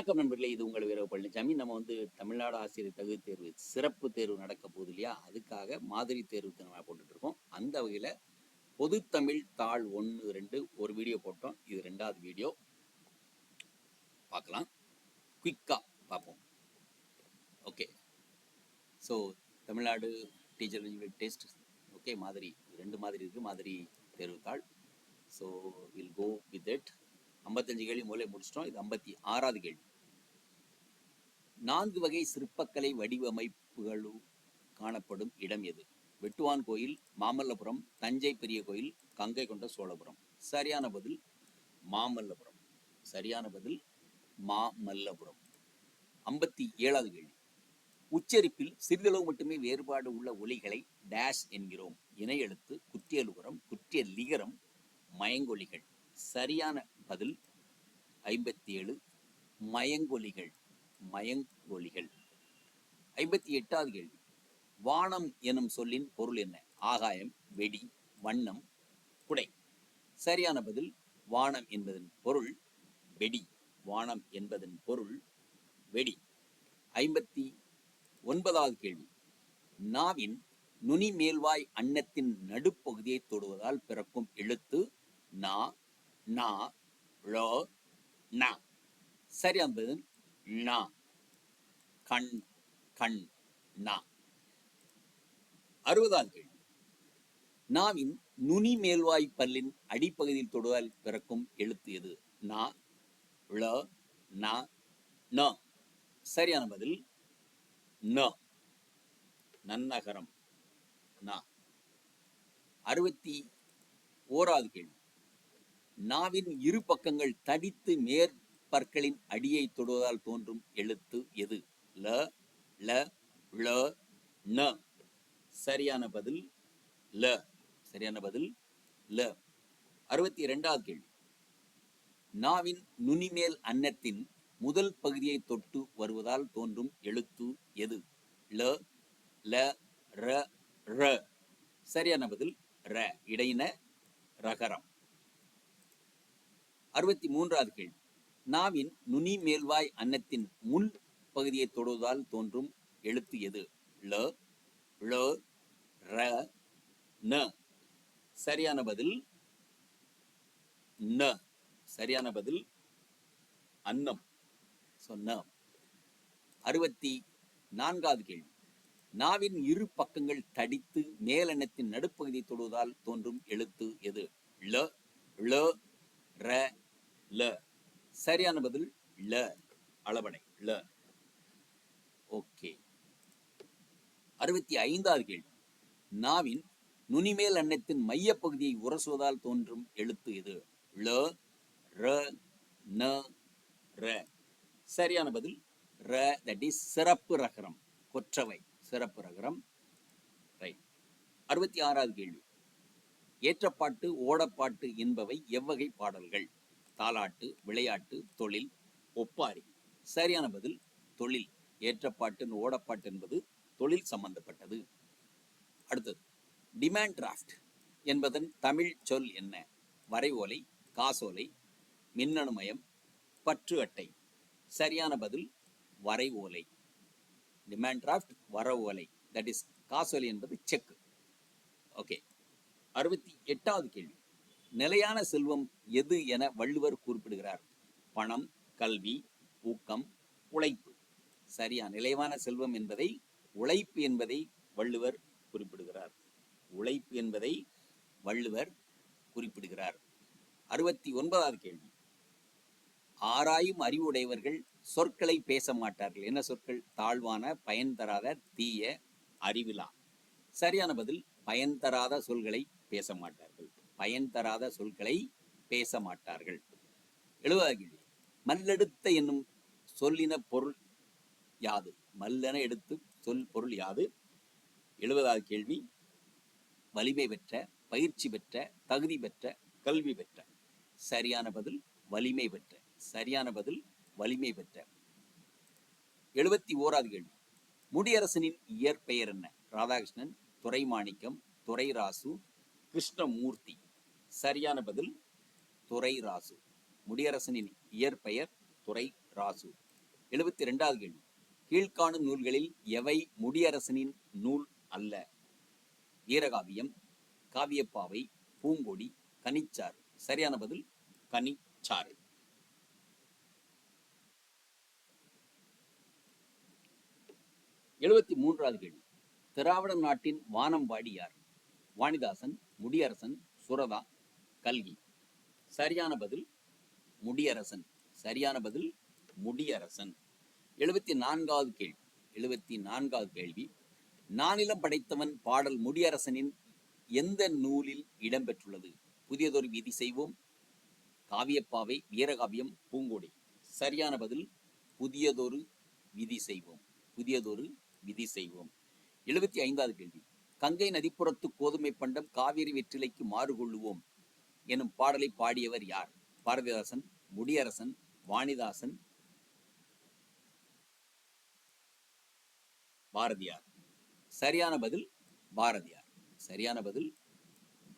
வணக்கம் நண்பர்களே, இது உங்கள் வீர பழனிசாமி. நம்ம தமிழ்நாடு ஆசிரியர் தகுதி தேர்வு சிறப்பு தேர்வு நடக்க போகுது இல்லையா, அதுக்காக மாதிரி தேர்வு நம்ம போட்டுட்டு இருக்கோம். அந்த வகையில் பொது தமிழ் தாள் 1, 2 ஒரு வீடியோ போட்டோம். இது 2வது வீடியோ பார்க்கலாம். குயிக்காக பார்ப்போம். Okay, so Tamil Nadu teacher unit test okay, மாதிரி 2 மாதிரி இருக்குது. மாதிரி தேர்வு தாள். So will go with it. 55 கேள்வி மூலம் முடிச்சிட்டோம். இது 56வது கேள்வி. 4 வகை சிற்பக்கலை வடிவமைப்புகளும் காணப்படும் இடம் எது? வெட்டுவான் கோயில், மாமல்லபுரம், தஞ்சை பெரிய கோயில், கங்கை கொண்ட சோழபுரம். சரியான பதில் மாமல்லபுரம். சரியான பதில் மாமல்லபுரம். 57வது கேள்வி. உச்சரிப்பில் சிறிதளவு மட்டுமே வேறுபாடு உள்ள ஒலிகளை டேஷ் என்கிறோம். இணை எழுத்து, குற்றியலுகரம், குற்றிய லிகரம், மயங்கொலிகள். சரியான பதில் 57 மயங்கொலிகள். மயங்கொலிகள். 58வது கேள்வி. வானம் எனும் சொல்லின் பொருள் என்ன? ஆகாயம், வெடி, வண்ணம், குடை. சரியான பதில் வானம் என்பதன் பொருள் வெடி. வானம் என்பதன் பொருள் வெடி. 59வது கேள்வி. நாவின் நுனி மேல்வாய் அன்னத்தின் நடுப்பகுதியை தொடுவதால் பிறக்கும் எழுத்து நா, நா, ழ, ந. சரியான பதில் நா. கண், கண், நா. 60வது கேள்வி. நாவின் நுனி மேல்வாய் பல்லின் அடிப்பகுதியில் தொடுவதால் பிறக்கும் எழுத்து எது? நா, ழ, ந, ந. சரியான பதில் ந. நன்னகரம், ந. 61வது கேள்வி. நாவின் இரு பக்கங்கள் தடித்து மேற்பற்களின் அடியை தொடுவதால் தோன்றும் எழுத்து எது? ல, ல, ள, ந. சரியான பதில் ல. சரியான பதில் ல. 62வது கேள்வி. நாவின் நுனிமேல் அன்னத்தின் முதல் பகுதியை தொட்டு வருவதால் தோன்றும் எழுத்து எது? ல, ல, ர, ர. சரியான பதில் ர. இடையின ரகரம். 63வது கேள்வி. நாவின் நுனி மேல்வாய் அன்னத்தின் முன் பகுதியை தொடுவதால் தோன்றும் எழுத்து எது? ல, ழ, ர, ந. சரியான பதில் ந. சரியான பதில் அன்னம். 64வது கேள்வி. நாவின் இரு பக்கங்கள் தடித்து மேலெண்ணத்தின் நடுப்பகுதியை தொடுவதால் தோன்றும் எழுத்து எது? ல, ள, ர, ல. சரியான பதில் ல. அளபடை ல. ஓகே. 65வது கேள்வி. நாவின் நுனிமேல் அன்னத்தின் மைய பகுதியை உரசுவதால் தோன்றும் எழுத்து எது? ல, ர, ந, ர. சரியான பதில் ர. தட் இஸ் சிறப்பு ரகரம், கொற்றவை சிறப்பு ரகரம். ரைட். 66வது கேள்வி. ஏற்றப்பாட்டு, ஓடப்பாட்டு என்பவை எவ்வகை பாடல்கள்? தாலாட்டு, விளையாட்டு, தொழில், ஒப்பாரி. சரியான பதில் தொழில். ஏற்றப்பாட்டு, ஓடப்பாட்டு என்பது தொழில் சம்பந்தப்பட்டது. அடுத்தது, டிமாண்ட் டிராஃப்ட் என்பதன் தமிழ் சொல் என்ன? வரைவோலை, காசோலை, மின்னணுமயம், பற்று அட்டை. சரியான பதில் வரைவோலை. டிமாண்ட் டிராஃப்ட், வரவோலை. தட் இஸ் காசோலை என்பது செக். ஓகே. 68வது கேள்வி. நிலையான செல்வம் எது என வள்ளுவர் குறிப்பிடுகிறார்? பணம், கல்வி, ஊக்கம், உழைப்பு. சரியா? நிலையான செல்வம் என்பதை உழைப்பு என்பதை வள்ளுவர் குறிப்பிடுகிறார். உழைப்பு என்பதை வள்ளுவர் குறிப்பிடுகிறார். 69வது கேள்வி. ஆராயும் அறிவுடையவர்கள் சொற்களை பேச மாட்டார்கள். என்ன சொற்கள்? தாழ்வான, பயன் தராத, தீய, அறிவிலா. சரியான பதில் பயன் தராத சொல்களை பேச மாட்டார்கள். பயன் தராத சொல்களை பேச மாட்டார்கள். 70வது கேள்வி. மல்லெடுத்த என்னும் சொல்லின பொருள் யாது? மல்லென எடுத்து சொல் பொருள் யாது? 70வது கேள்வி. வலிமை பெற்ற, பயிற்சி பெற்ற, தகுதி பெற்ற, கல்வி பெற்ற. சரியான பதில் வலிமை பெற்ற. சரியான பதில் வலிமை பெற்ற. 71வது கேள்வி. முடியரசனின் இயற்பெயர் என்ன? ராதாகிருஷ்ணன், துரைமாணிக்கம், துரைராசு, கிருஷ்ணமூர்த்தி. சரியான பதில் துரைராசு. முடியரசனின் இயற்பெயர் துரைராசு. 72வது கேள்வி. கீழ்காணும் நூல்களில் எவை முடியரசனின் நூல் அல்ல? வீரகாவியம், காவியப்பாவை, பூங்கொடி, கனிச்சாறு. சரியான பதில் கனிச்சாறு. 73வது கேள்வி. திராவிட நாட்டின் வானம்பாடி யார்? வாணிதாசன், முடியரசன், சுரதா, கல்கி. சரியான பதில் முடியரசன். சரியான பதில் முடியரசன். 74வது கேள்வி. 74வது கேள்வி. நானிலம் படைத்தவன் பாடல் முடியரசனின் எந்த நூலில் இடம்பெற்றுள்ளது? புதியதொரு விதி செய்வோம், காவியப்பாவை, வீரகாவியம், பூங்கோடி. சரியான பதில் புதியதொரு விதி செய்வோம். புதியதொரு விதி செய்வோம். 75வது கேள்வி. கங்கை நதிப்புறத்து கோதுமை பண்டம் காவிரி வெற்றிலைக்கு மாறுகொள்ளுவோம் எனும் பாடலை பாடியவர் யார்? பாரதிதாசன், முடியரசன், வாணிதாசன், பாரதியார். சரியான பதில் பாரதியார். சரியான பதில்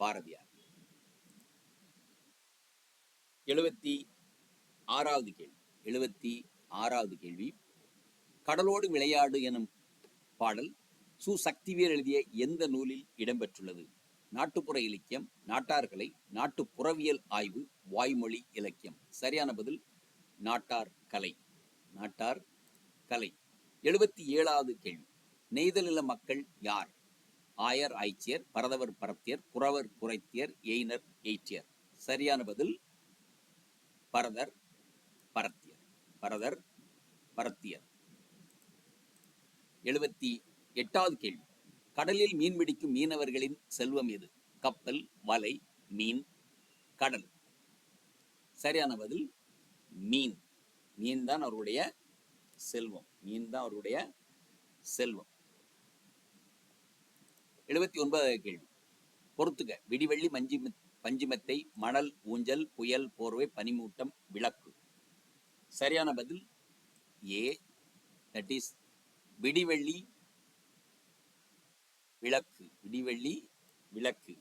பாரதியார். 76வது கேள்வி. 76வது கேள்வி. கடலோடு விளையாடு எனும் பாடல் சு. சக்திவேல் எழுதிய எந்த நூலில் இடம்பெற்றுள்ளது? நாட்டுப்புற இலக்கியம், நாட்டார்கலை, நாட்டுப்புறவியல் ஆய்வு, வாய்மொழி இலக்கியம். சரியான பதில் நாட்டார் கலை. நாட்டார் கலை. 77வது கேள்வி. நெய்தல் நில மக்கள் யார்? ஆயர் ஆய்ச்சியர், பரதவர் பரத்தியர், குறவர் குறைத்தியர், எயினர் எயிற்றியர். சரியான பதில் பரதர் பரத்தியர். பரதர் பரத்தியர். 78வது கேள்வி. கடலில் மீன் பிடிக்கும் மீனவர்களின் செல்வம் எது? கப்பல், வலை, மீன், கடல். சரியான பதில் மீன். மீன் தான் அவருடைய செல்வம். மீன் தான் அவருடைய செல்வம். 79வது கேள்வி. பொறுத்துக. விடிவெள்ளி பஞ்சிமத்தை, மணல், ஊஞ்சல், புயல், போர்வை, பனிமூட்டம், விளக்கு. சரியான பதில் ஏ, தட் இஸ் விடிவெள்ளி விளக்கு. விடிவெள்ளி விளக்கு.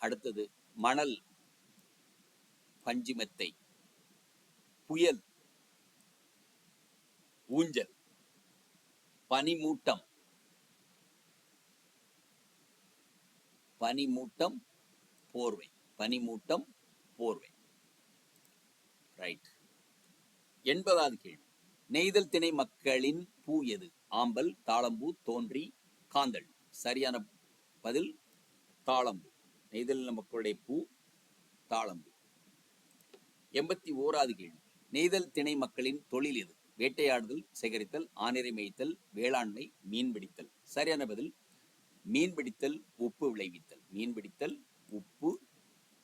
அடுத்தது மணல் பஞ்சிமத்தை, புயல் ஊஞ்சல், பனிமூட்டம் பனிமூட்டம் போர்வை. பனிமூட்டம் போர்வை. ரைட். 80வது கேள்வி. நெய்தல் திணை மக்களின் பூ எது? ஆம்பல், தாளம்பூ, தோன்றி, காந்தல். சரியான பதில் தாளம்பூ. நெய்தல் மக்களுடைய பூ தாளம்பூ. 81வது கேள்வி. நெய்தல் திணை மக்களின் தொழில் எது? வேட்டையாடுதல், சேகரித்தல், ஆனிரை மேய்த்தல், வேளாண்மை, மீன்பிடித்தல். சரியான பதில் மீன்பிடித்தல், உப்பு விளைவித்தல். மீன்பிடித்தல், உப்பு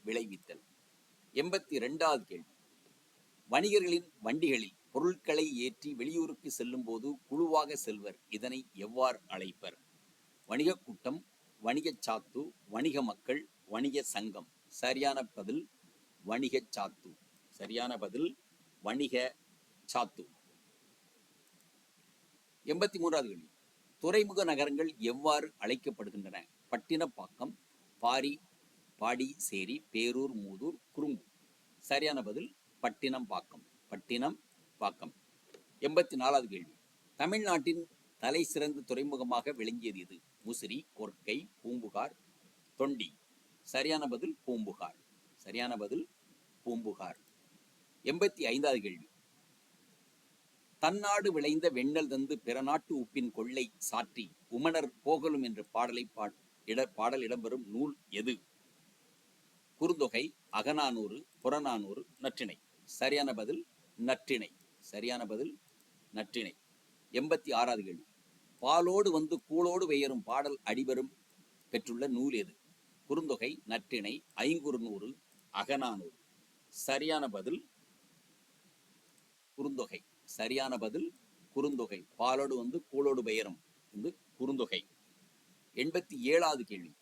விளைவித்தல். 82வது கேள்வி. வணிகர்களின் வண்டிகளில் பொருட்களை ஏற்றி வெளியூருக்கு செல்லும் போது குழுவாக செல்வர். இதனை எவ்வாறு அழைப்பர்? வணிக கூட்டம், வணிக சாத்து, வணிக மக்கள், வணிக சங்கம். சரியான பதில் வணிக சாத்து. சரியான பதில் வணிக சாத்து. 83வது கேள்வி. துறைமுக நகரங்கள் எவ்வாறு அழைக்கப்படுகின்றன? பட்டினப்பாக்கம், பாரி, பாடிச்சேரி, பேரூர், மூதூர், குறும்பூர். சரியான பதில் பட்டினப்பாக்கம். பட்டினப்பாக்கம். 84வது கேள்வி. தமிழ்நாட்டின் தலை சிறந்த துறைமுகமாக விளங்கியது எது? முசிறி, கொர்க்கை, பூம்புகார், தொண்டி. சரியான பதில் பூம்புகார். சரியான பதில் பூம்புகார். 85வது கேள்வி. தன்னாடு விளைந்த வெண்ணல் தந்து பிறநாட்டு உப்பின் கொள்ளை சாற்றி உமணர் போகலும் என்ற பாடல் இடம்பெறும் நூல் எது? குறுந்தொகை, அகநானூறு, புறநானூறு, நற்றிணை. சரியான பதில் நற்றிணை. சரியான பதில் நற்றிணை. 86வது கேள்வி. பாலோடு வந்து கூளோடு பெயரும் பாடல் அடிபெறும் பெற்றுள்ள நூல் எது? குறுந்தொகை, நற்றிணை, ஐங்குறுநூறு, அகநானூறு. சரியான பதில் குறுந்தொகை. சரியான பதில் குறுந்தொகை. பாலோடு வந்து கூளோடு பெயரும் வந்து குறுந்தொகை. 87வது கேள்வி.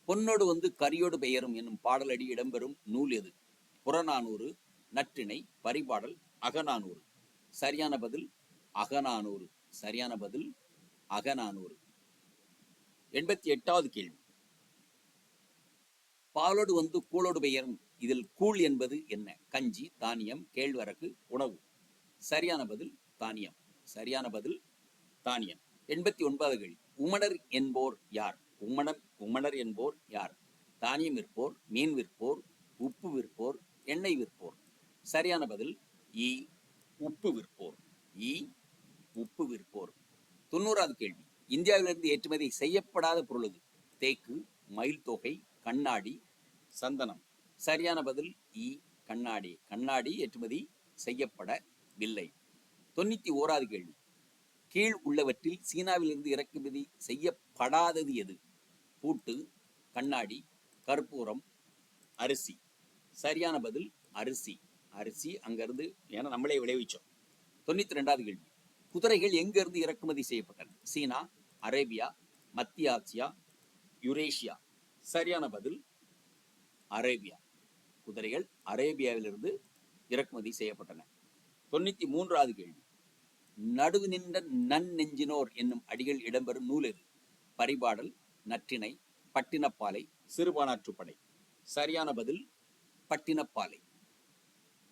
பொன்னோடு வந்து கரியோடு பெயரும் என்னும் பாடலடி இடம்பெறும் நூல் எது? புறநானூறு, நற்றிணை, பரிபாடல், அகநானூறு. சரியான பதில் அகநானூறு. சரியான பதில் அகநானூறு. 88வது கேள்வி. பாலோடு வந்து கூளோடு பெயரும் இதில் கூழ் என்பது என்ன? கஞ்சி, தானியம், கேழ்வரகு, உணவு. சரியான பதில் தானியம். சரியான பதில் தானியம். 89வது கேள்வி. உமணர் என்போர் யார்? உமணர் என்போர் யார்? தானியம் விற்போர், மீன் விற்போர், உப்பு விற்போர், எண்ணெய் விற்போர். சரியான பதில் இ உப்பு விற்போர். இ உப்பு விற்போர். 90வது கேள்வி. இந்தியாவிலிருந்து ஏற்றுமதி செய்யப்படாத பொருள் எது? தேக்கு, மயில் தொகை, கண்ணாடி, சந்தனம். சரியான பதில் இ கண்ணாடி. கண்ணாடி ஏற்றுமதி செய்யப்படவில்லை. 91வது கேள்வி. கீழ் உள்ளவற்றில் சீனாவிலிருந்து இறக்குமதி செய்யப்படாதது எது? பூட்டு, கண்ணாடி, கற்பூரம், அரிசி. சரியான பதில் அரிசி. அரிசி அங்கிருந்து, ஏன்னா நம்மளே விளைவிச்சோம். 92வது கேள்வி. குதிரைகள் எங்கிருந்து இறக்குமதி செய்யப்பட்டன? சீனா, அரேபியா, மத்திய ஆசியா, யுரேஷியா. சரியான பதில் அரேபியா. குதிரைகள் அரேபியாவிலிருந்து இறக்குமதி செய்யப்பட்டன. 93வது கேள்வி. நடுவு நின்ற நன்னெஞ்சினோர் என்னும் அடிகள் இடம்பெறும் நூல் எது? பரிபாடல், நற்றிணை, பட்டினப்பாலை, சிறுபானாற்றுப்படை. சரியான பதில் பட்டினப்பாலை.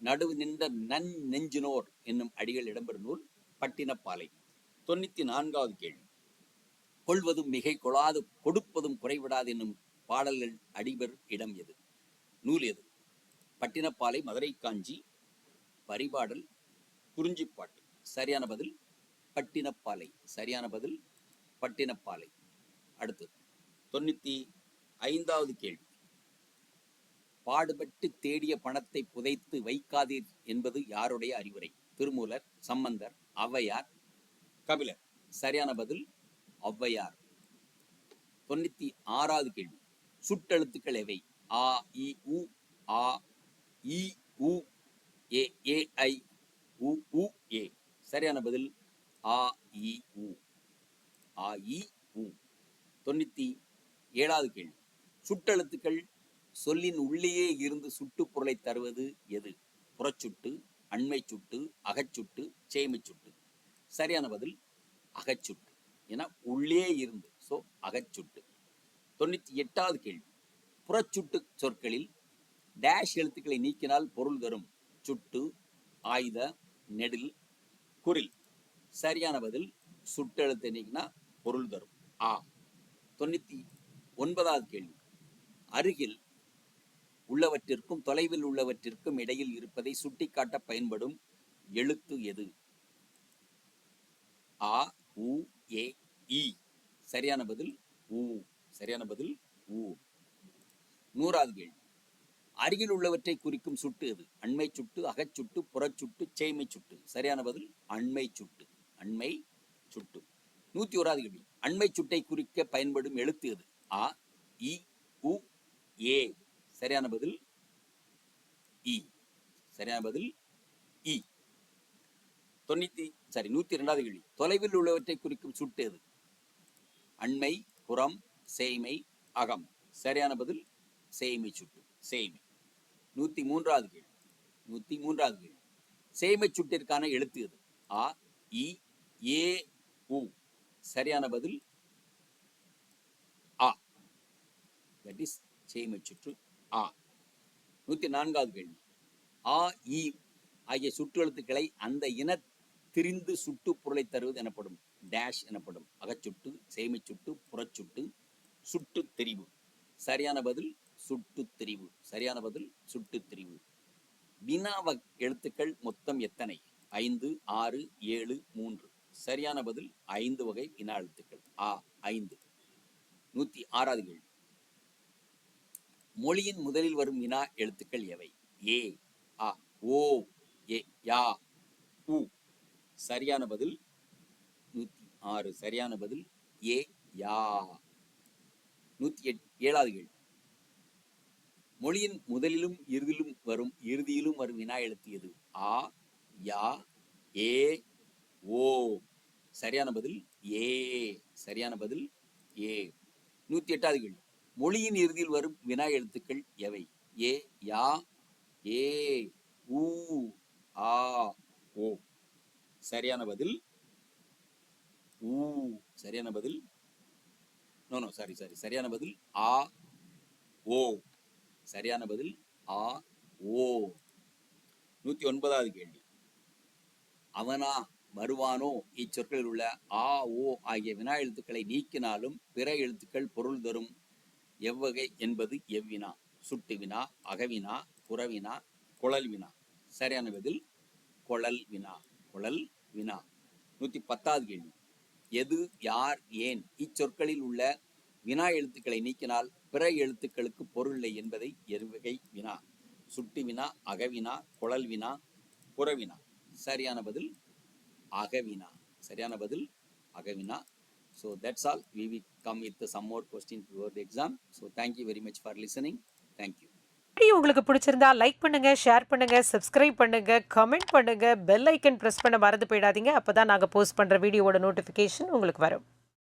நடுவு நின்ற நன்னெஞ்சினோர் என்னும் அடிகள் இடம்பெறும் நூல் பட்டினப்பாலை. 94வது கேள்வி. கொள்வதும் மிகை கொள்ளாது கொடுப்பதும் குறைவிடாது என்னும் பாடல்கள் அடிபெறும் இடம் எது? நூல் எது? பட்டினப்பாலை, மதுரை காஞ்சி, பரிபாடல், குறிஞ்சிப்பாட்டு. சரியான பதில் பட்டினப்பாலை. சரியான பதில் பட்டினப்பாலை. அடுத்து 95வது கேள்வி. பாடுபட்டு தேடிய பணத்தை புதைத்து வைக்காதீர் என்பது யாருடைய அறிவுரை? திருமூலர், சம்பந்தர், ஔவையார், கபிலர். சரியான பதில் ஔவையார். 96வது கேள்வி. சுட்டெழுத்துக்கள் எவை? ஆ இ உ, ஆ இ உ, ஏ ஏ ஐ, உ உ ஏ. சரியான பதில் ஆ இ உ. ஆ இ உ. 97வது கேள்வி. சுட்டெழுத்துக்கள் சொல்லின் உள்ளேயே இருந்து சுட்டு பொருளை தருவது எது? புறச்சுட்டு, அண்மை சுட்டு, அகச்சுட்டு, சேய்மை சுட்டு. சரியான பதில் அகச்சுட்டு. ஏன்னா உள்ளே இருந்து, சோ அகச்சுட்டு. 98வது கேள்வி. புறச்சுட்டு சொற்களில் டேஷ் எழுத்துக்களை நீக்கினால் பொருள் தரும். சுட்டு, ஆயுத, நெடில், குறில். சரியான பதில் சுட்டெழுத்தை நீக்கினா பொருள் தரும். ஆ. 99வது கேள்வி. அருகில் உள்ளவற்றிற்கும் தொலைவில் உள்ளவற்றிற்கும் இடையில் இருப்பதை சுட்டிக்காட்ட பயன்படும் எழுத்து எது? ஆ உ ஏ இ. சரியான பதில் ஊ. சரியான பதில் ஊ. 100வது கேள்வி. அருகில் உள்ளவற்றை குறிக்கும் சுட்டு எது? அண்மை சுட்டு, அகச்சுட்டு, புறச்சுட்டு, சேய்மை சுட்டு. சரியான பதில் அண்மை சுட்டு. அண்மை சுட்டு. 101வது கேள்வி. அண்மை சுட்டை குறிக்க பயன்படும் எழுத்து எது? ஆ இ உ ஏ. சரியான பதில் இ. சரியான பதில் இ. 102வது கேள்வி. தொலைவில் உள்ளவற்றை குறிக்கும் சுட்டு எது? அண்மை, புறம், சேய்மை, அகம். சரியான பதில் சேய்மை சுட்டு. சேய்மை. 103வது கேள்வி. 103வது கேள்வி. சேய்மை சுட்டிற்கான எழுத்து எது? ஆ இ ஏ உ. சரியான பதில் ஆ. தட் இஸ் சேய்மை சுற்று ஆ. 104வது கேள்வி. ஆ இ ஆகிய சுற்றெழுத்துக்களை அந்த இன திரிந்து சுட்டு பொருளை தருவது எனப்படும். டேஷ் எனப்படும். அகச்சுட்டு, சேய்மை சுட்டு, புறச்சுட்டு, சுட்டு தெரிவு. சரியான பதில் சுட்டு தெரிவு. சரியான பதில் சுட்டு தெரிவு. வினாவ எழுத்துக்கள் மொத்தம் எத்தனை? 5, 6, 7, 3. சரியான பதில் 5 வகை வினா எழுத்துக்கள். ஆ 5. 106வது கேள்வி. மொழியின் முதலில் வரும் வினா எழுத்துக்கள் எவை? ஏ ஆ ஓ ஏ யா உ. சரியான பதில் 106. சரியான பதில் ஏ யா. 107வது கேள்வி. மொழியின் முதலிலும் இறுதியிலும் வரும் வினா எழுத்து எது? ஆ யா ஏ ஓ. சரியான பதில் ஏ. சரியான பதில் ஏ. 108வது கேள்வி. மொழியின் இறுதியில் வரும் வினா எழுத்துக்கள் எவை? ஏ யா ஏ ஊ ஆ ஓ. சரியான பதில் ஊ. சரியான பதில் சாரி சரியான பதில் ஆ ஓ. சரியான பதில் ஆ ஓ. 109வது கேள்வி. அவனா, வருவானோ இச்சொற்களில் உள்ள ஆ, ஓ ஆகிய வினா எழுத்துக்களை நீக்கினாலும் பிற எழுத்துக்கள் பொருள் தரும் எவ்வகை என்பது எவ்வினா? சுட்டு வினா, அகவினா, புறவினா, குழல் வினா. சரியான பதில் குழல் வினா. குழல் வினா. 110வது கேள்வி. எது, யார், ஏன் இச்சொற்களில் உள்ள வினா எழுத்துக்களை நீக்கினால் பிற எழுத்துக்களுக்கு பொருள் இல்லை என்பதை எவ்வகை வினா? சுட்டு வினா, அகவினா, குழல் வினா, புறவினா. சரியான பதில் அகவினா. சரியான பதில் அகவினா. So that's all. We will come with some more questions before the exam. So thank you very much for listening. Thank you. Video உங்களுக்கு பிடிச்சிருந்தா லைக் பண்ணுங்க, ஷேர் பண்ணுங்க, சப்ஸ்கிரைப் பண்ணுங்க, கமெண்ட் பண்ணுங்க, பெல் ஐக்கன் பிரஸ் பண்ண மறந்து போயிடாதீங்க. அப்பதான் நாங்க போஸ்ட் பண்ற வீடியோவோட நோட்டிபிகேஷன் உங்களுக்கு வரும்.